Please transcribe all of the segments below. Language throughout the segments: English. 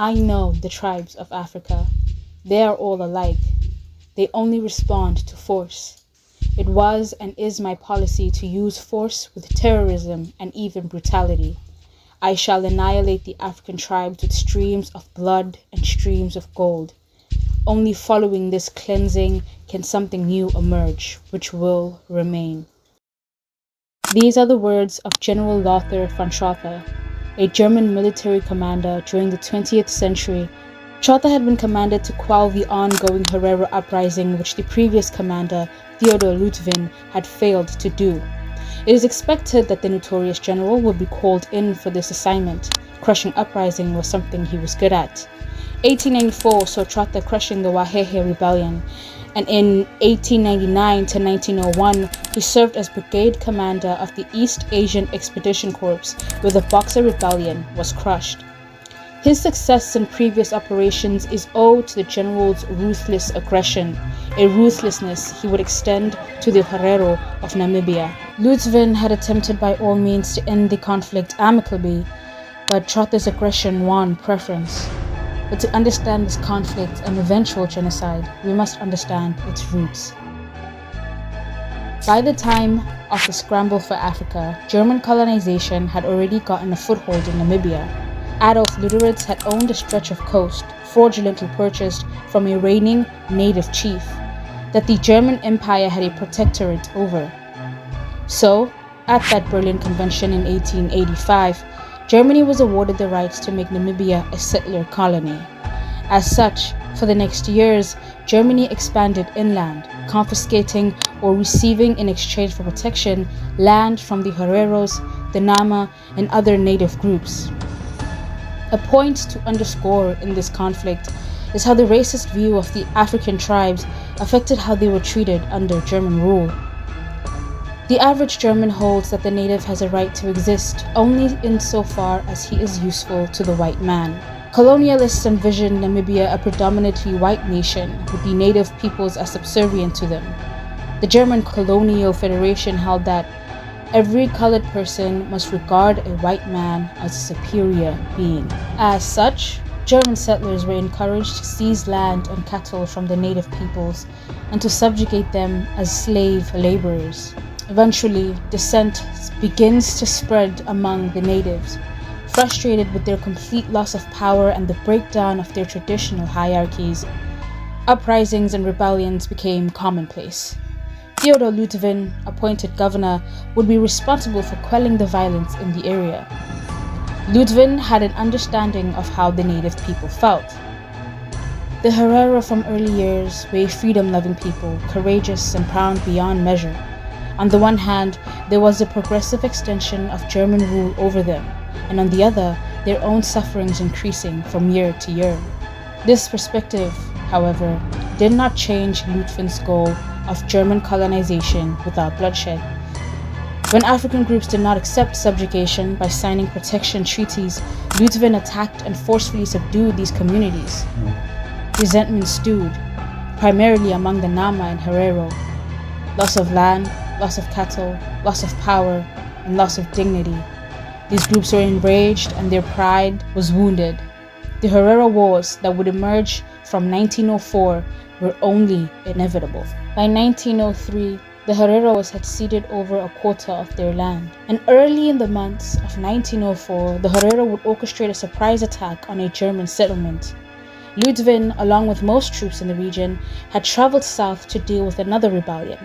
I know the tribes of Africa. They are all alike. They only respond to force. It was and is my policy to use force with terrorism and even brutality. I shall annihilate the African tribes with streams of blood and streams of gold. Only following this cleansing can something new emerge, which will remain. These are the words of General Lothar von Trotha, a German military commander during the 20th century. Trotha had been commanded to quell the ongoing Herero uprising, which the previous commander, Theodor Lutvin, had failed to do. It is expected that the notorious general would be called in for this assignment. Crushing uprising was something he was good at. 1894 saw Trotha crushing the Wahehe rebellion, and in 1899 to 1901 he served as brigade commander of the East Asian Expedition Corps, where the Boxer Rebellion was crushed. His success in previous operations is owed to the general's ruthless aggression, a ruthlessness he would extend to the Herero of Namibia. Lutvin had attempted by all means to end the conflict amicably, but Trotha's aggression won preference. But to understand this conflict and eventual genocide, we must understand its roots. By the time of the scramble for Africa, German colonization had already gotten a foothold in Namibia. Adolf Luderitz had owned a stretch of coast, fraudulently purchased from a reigning native chief, that the German Empire had a protectorate over. So, at that Berlin Convention in 1885, Germany was awarded the rights to make Namibia a settler colony. As such, for the next years, Germany expanded inland, confiscating or receiving in exchange for protection land from the Hereros, the Nama, and other native groups. A point to underscore in this conflict is how the racist view of the African tribes affected how they were treated under German rule. The average German holds that the native has a right to exist only insofar as he is useful to the white man. Colonialists envisioned Namibia a predominantly white nation, with the native peoples as subservient to them. The German Colonial Federation held that every colored person must regard a white man as a superior being. As such, German settlers were encouraged to seize land and cattle from the native peoples and to subjugate them as slave laborers. Eventually, dissent begins to spread among the natives. Frustrated with their complete loss of power and the breakdown of their traditional hierarchies, uprisings and rebellions became commonplace. Theodor Lutvin, appointed governor, would be responsible for quelling the violence in the area. Lutvin had an understanding of how the native people felt. The Herero from early years were a freedom-loving people, courageous and proud beyond measure. On the one hand, there was the progressive extension of German rule over them, and on the other, their own sufferings increasing from year to year. This perspective, however, did not change Lutvin's goal of German colonization without bloodshed. When African groups did not accept subjugation by signing protection treaties, Lutvin attacked and forcefully subdued these communities. Resentment stewed, primarily among the Nama and Herero. Loss of land, loss of cattle, loss of power, and loss of dignity. These groups were enraged and their pride was wounded. The Herero Wars that would emerge from 1904 were only inevitable. By 1903, the Hereros had ceded over a quarter of their land. And early in the months of 1904, the Herero would orchestrate a surprise attack on a German settlement. Lutvin, along with most troops in the region, had traveled south to deal with another rebellion.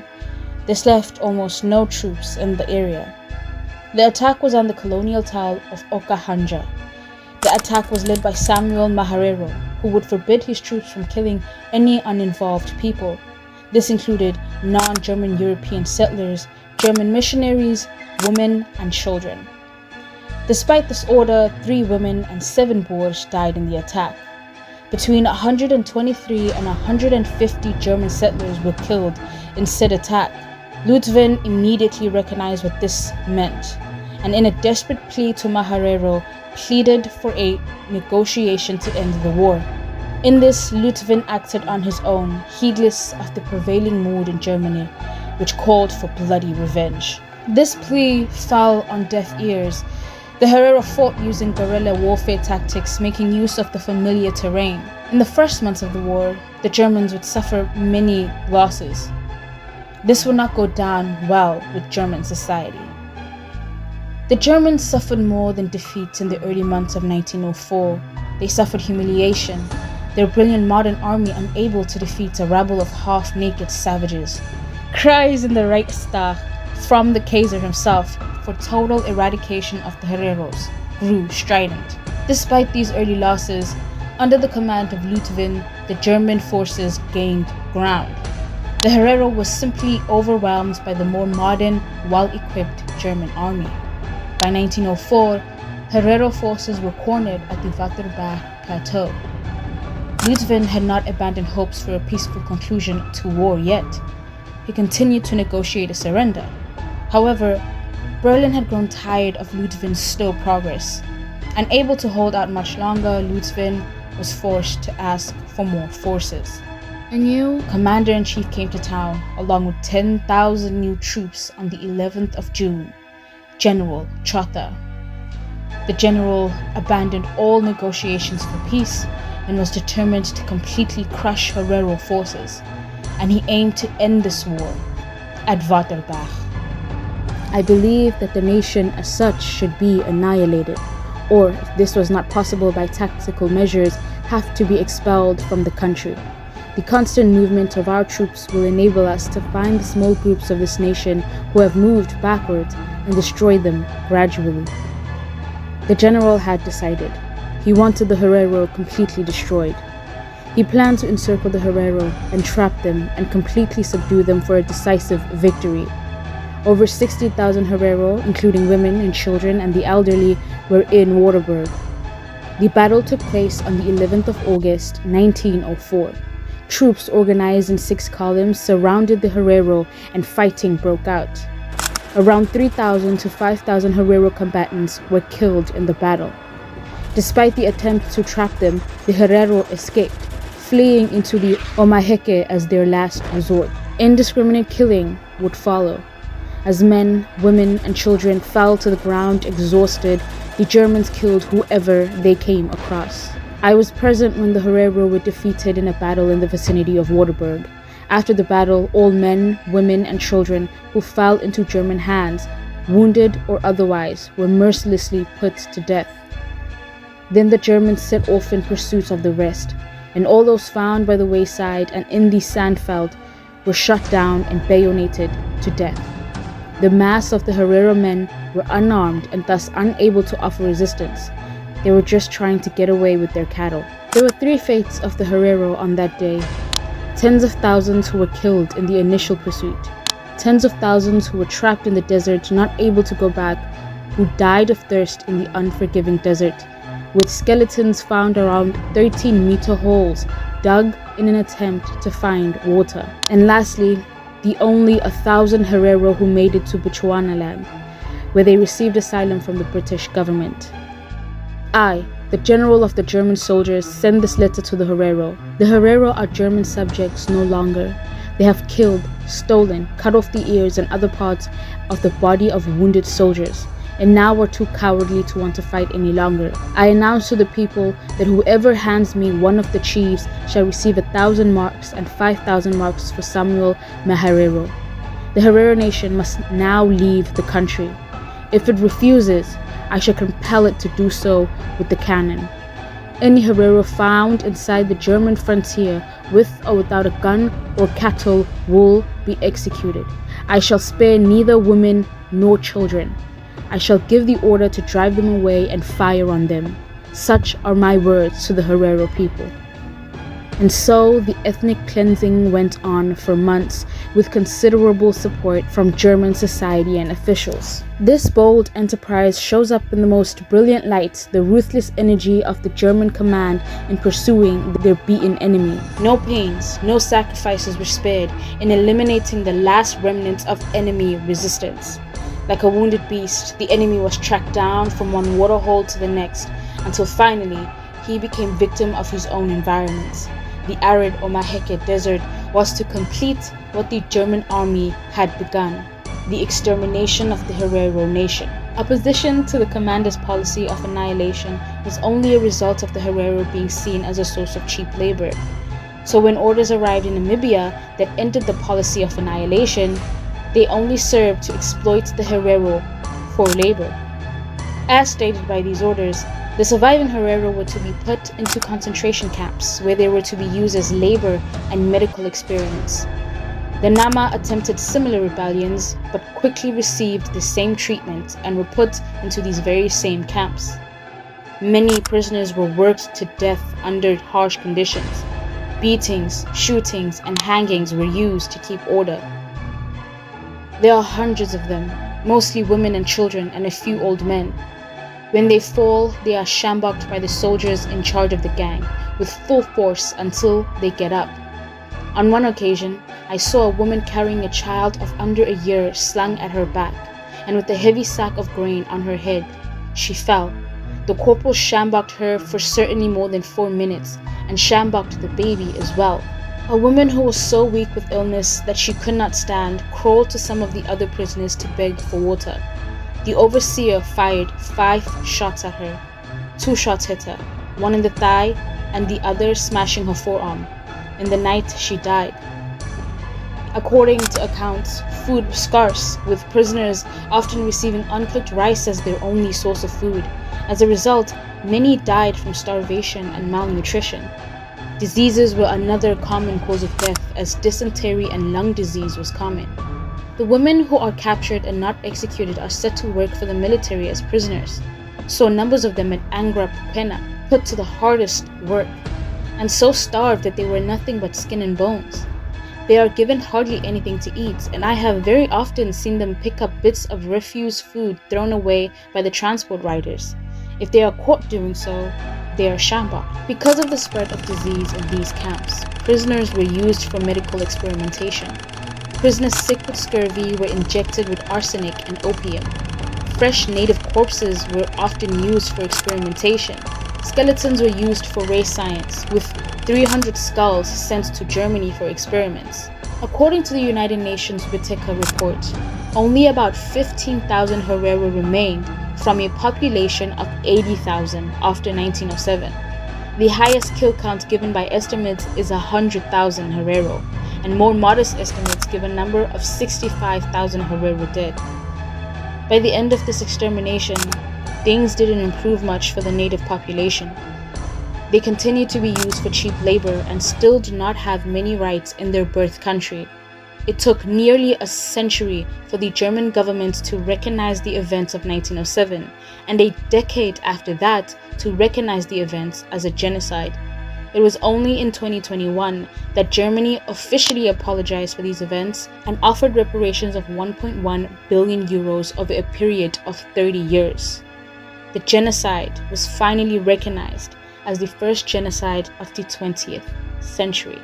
This left almost no troops in the area. The attack was on the colonial town of Okahanja. The attack was led by Samuel Maharero, who would forbid his troops from killing any uninvolved people. This included non-German European settlers, German missionaries, women, and children. Despite this order, 3 women and 7 Boers died in the attack. Between 123 and 150 German settlers were killed in said attack. Lutvin immediately recognized what this meant, and in a desperate plea to Maharero, pleaded for a negotiation to end the war. In this, Lutvin acted on his own, heedless of the prevailing mood in Germany, which called for bloody revenge. This plea fell on deaf ears. The The Herero fought using guerrilla warfare tactics, making use of the familiar terrain. In the first months of the war, the Germans would suffer many losses. This would not go down well with German society. The Germans suffered more than defeats in the early months of 1904. They suffered humiliation, their brilliant modern army unable to defeat a rabble of half-naked savages. Cries in the Reichstag from the Kaiser himself for total eradication of the Hereros grew strident. Despite these early losses, under the command of Ludwig, the German forces gained ground. The Herero was simply overwhelmed by the more modern, well-equipped German army. By 1904, Herero forces were cornered at the Waterbach Plateau. Ludwig had not abandoned hopes for a peaceful conclusion to war yet. He continued to negotiate a surrender. However, Berlin had grown tired of Ludwig's slow progress. Unable to hold out much longer, Ludwig was forced to ask for more forces. A new commander-in-chief came to town, along with 10,000 new troops on the 11th of June, General Trotta. The general abandoned all negotiations for peace and was determined to completely crush Herero forces, and he aimed to end this war at Waterbach. I believe that the nation as such should be annihilated, or if this was not possible by tactical measures, have to be expelled from the country. The constant movement of our troops will enable us to find the small groups of this nation who have moved backwards and destroy them gradually. The general had decided. He wanted the Herero completely destroyed. He planned to encircle the Herero and trap them and completely subdue them for a decisive victory. Over 60,000 Herero, including women and children and the elderly, were in Waterberg. The battle took place on the 11th of August, 1904. Troops organized in 6 columns surrounded the Herero and fighting broke out. Around 3,000 to 5,000 Herero combatants were killed in the battle. Despite the attempt to trap them, the Herero escaped, fleeing into the Omaheke as their last resort. Indiscriminate killing would follow. As men, women, and children fell to the ground exhausted, the Germans killed whoever they came across. I was present when the Herero were defeated in a battle in the vicinity of Waterberg. After the battle, all men, women, and children who fell into German hands, wounded or otherwise, were mercilessly put to death. Then the Germans set off in pursuit of the rest, and all those found by the wayside and in the sandveld were shot down and bayoneted to death. The mass of the Herero men were unarmed and thus unable to offer resistance. They were just trying to get away with their cattle. There were 3 fates of the Herero on that day. Tens of thousands who were killed in the initial pursuit. Tens of thousands who were trapped in the desert, not able to go back, who died of thirst in the unforgiving desert, with skeletons found around 13-meter holes dug in an attempt to find water. And lastly, the only 1,000 Herero who made it to Bechuanaland, where they received asylum from the British government. I, the general of the German soldiers, send this letter to the Herero. The Herero are German subjects no longer. They have killed, stolen, cut off the ears and other parts of the body of wounded soldiers, and now are too cowardly to want to fight any longer. I announce to the people that whoever hands me one of the chiefs shall receive 1,000 marks and 5,000 marks for Samuel Maharero. The Herero nation must now leave the country. If it refuses, I shall compel it to do so with the cannon. Any Herero found inside the German frontier with or without a gun or cattle will be executed. I shall spare neither women nor children. I shall give the order to drive them away and fire on them. Such are my words to the Herero people. And so the ethnic cleansing went on for months with considerable support from German society and officials. This bold enterprise shows up in the most brilliant light the ruthless energy of the German command in pursuing their beaten enemy. No pains, no sacrifices were spared in eliminating the last remnants of enemy resistance. Like a wounded beast, the enemy was tracked down from one waterhole to the next until finally he became victim of his own environment. The arid Omaheke Desert was to complete what the German army had begun, the extermination of the Herero nation. Opposition to the commander's policy of annihilation was only a result of the Herero being seen as a source of cheap labor. So when orders arrived in Namibia that ended the policy of annihilation, they only served to exploit the Herero for labor. As stated by these orders, the surviving Herero were to be put into concentration camps where they were to be used as labor and medical experiments. The Nama attempted similar rebellions but quickly received the same treatment and were put into these very same camps. Many prisoners were worked to death under harsh conditions. Beatings, shootings, and hangings were used to keep order. There are hundreds of them, mostly women and children and a few old men. When they fall, they are sjambocked by the soldiers in charge of the gang with full force until they get up. On one occasion, I saw a woman carrying a child of under a year slung at her back, and with a heavy sack of grain on her head. She fell. The corporal sjambocked her for certainly more than 4 minutes, and sjambocked the baby as well. A woman who was so weak with illness that she could not stand crawled to some of the other prisoners to beg for water. The overseer fired 5 shots at her. 2 shots hit her, one in the thigh and the other smashing her forearm. In the night, she died. According to accounts, food was scarce, with prisoners often receiving uncooked rice as their only source of food. As a result, many died from starvation and malnutrition. Diseases were another common cause of death, as dysentery and lung disease was common. The women who are captured and not executed are set to work for the military as prisoners, so numbers of them at Angra Pupena put to the hardest work, and so starved that they were nothing but skin and bones. They are given hardly anything to eat, and I have very often seen them pick up bits of refuse food thrown away by the transport riders. If they are caught doing so, they are sjambocked. Because of the spread of disease in these camps, prisoners were used for medical experimentation. Prisoners sick with scurvy were injected with arsenic and opium. Fresh native corpses were often used for experimentation. Skeletons were used for race science, with 300 skulls sent to Germany for experiments. According to the United Nations Whitaker report, only about 15,000 Herero remained from a population of 80,000 after 1907. The highest kill count given by estimates is 100,000 Herero, and more modest estimates give a number of 65,000 Herero dead. By the end of this extermination, things didn't improve much for the native population. They continued to be used for cheap labor and still do not have many rights in their birth country. It took nearly a century for the German government to recognize the events of 1907, and a decade after that to recognize the events as a genocide. It was only in 2021 that Germany officially apologized for these events and offered reparations of 1.1 billion euros over a period of 30 years. The genocide was finally recognized as the first genocide of the 20th century.